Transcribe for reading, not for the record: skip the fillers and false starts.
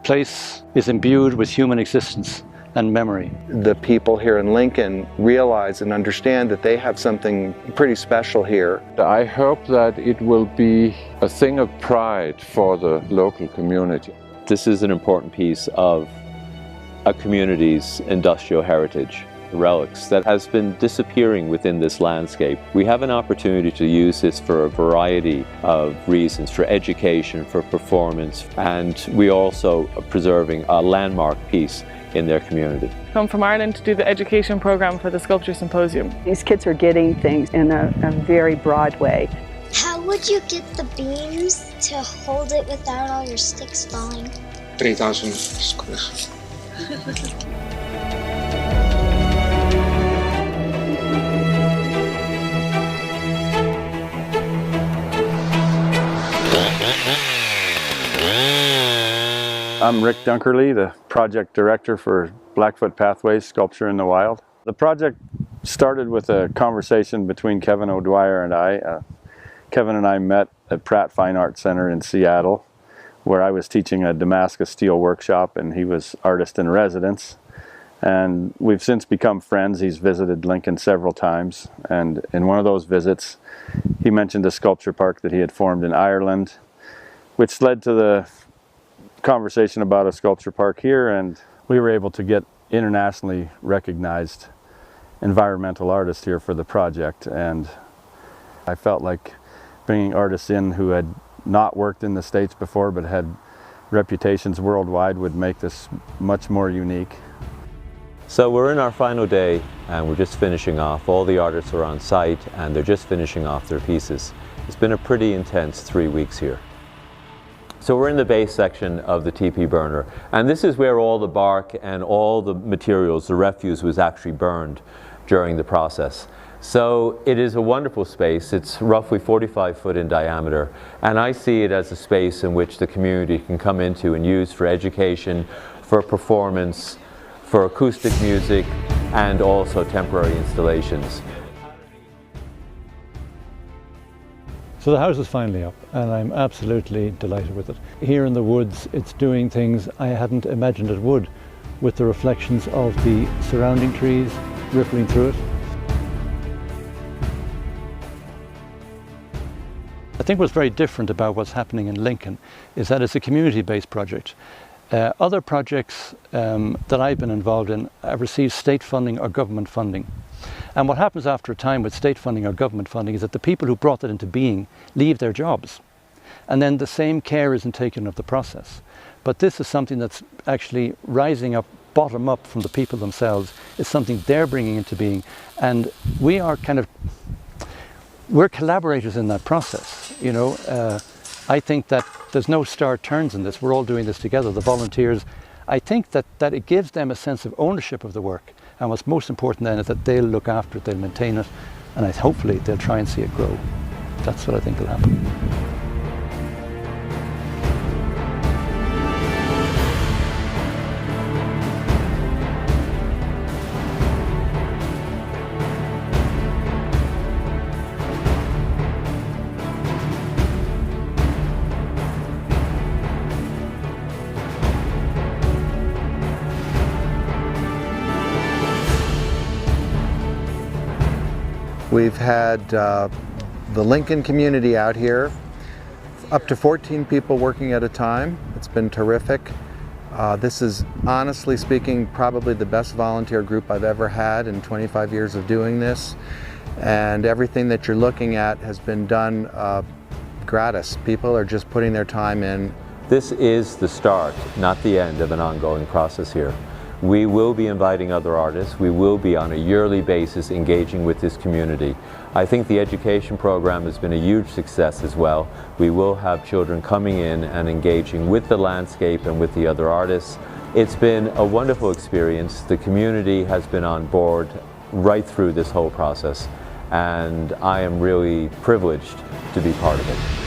place is imbued with human existence and memory. The people here in Lincoln realize and understand that they have something pretty special here. I hope that it will be a thing of pride for the local community. This is an important piece of a community's industrial heritage, relics that has been disappearing within this landscape. We have an opportunity to use this for a variety of reasons, for education, for performance, and we also are preserving a landmark piece in their community. Come from Ireland to do the education program for the Sculptors Symposium. These kids are getting things in a very broad way. How would you get the beams to hold it without all your sticks falling? 3,000 squares. I'm Rick Dunkerley, the project director for Blackfoot Pathways, Sculpture in the Wild. The project started with a conversation between Kevin O'Dwyer and I. Kevin and I met at Pratt Fine Arts Center in Seattle, where I was teaching a Damascus steel workshop and he was artist in residence. And we've since become friends. He's visited Lincoln several times, and in one of those visits he mentioned a sculpture park that he had formed in Ireland, which led to the conversation about a sculpture park here, and we were able to get internationally recognized environmental artists here for the project. And I felt like bringing artists in who had not worked in the States before but had reputations worldwide would make this much more unique. So we're in our final day and we're just finishing off. All the artists are on site and they're just finishing off their pieces. It's been a pretty intense 3 weeks here. So we're in the base section of the TP burner, and this is where all the bark and all the materials, the refuse, was actually burned during the process. So it is a wonderful space. It's roughly 45 foot in diameter, and I see it as a space in which the community can come into and use for education, for performance, for acoustic music, and also temporary installations. So the house is finally up and I'm absolutely delighted with it. Here in the woods it's doing things I hadn't imagined it would, with the reflections of the surrounding trees rippling through it. I think what's very different about what's happening in Lincoln is that it's a community-based project. Other projects that I've been involved in have received state funding or government funding. And what happens after a time with state funding or government funding is that the people who brought it into being leave their jobs. And then the same care isn't taken of the process. But this is something that's actually rising up, bottom up from the people themselves. It's something they're bringing into being. And we are we're collaborators in that process. You know, I think that there's no star turns in this. We're all doing this together, the volunteers. I think that it gives them a sense of ownership of the work. And what's most important then is that they'll look after it, they'll maintain it, and hopefully they'll try and see it grow. That's what I think will happen. We've had the Lincoln community out here, up to 14 people working at a time. It's been terrific. This is, honestly speaking, probably the best volunteer group I've ever had in 25 years of doing this. And everything that you're looking at has been done gratis. People are just putting their time in. This is the start, not the end of an ongoing process here. We will be inviting other artists. We will be on a yearly basis engaging with this community. I think the education program has been a huge success as well. We will have children coming in and engaging with the landscape and with the other artists. It's been a wonderful experience. The community has been on board right through this whole process, and I am really privileged to be part of it.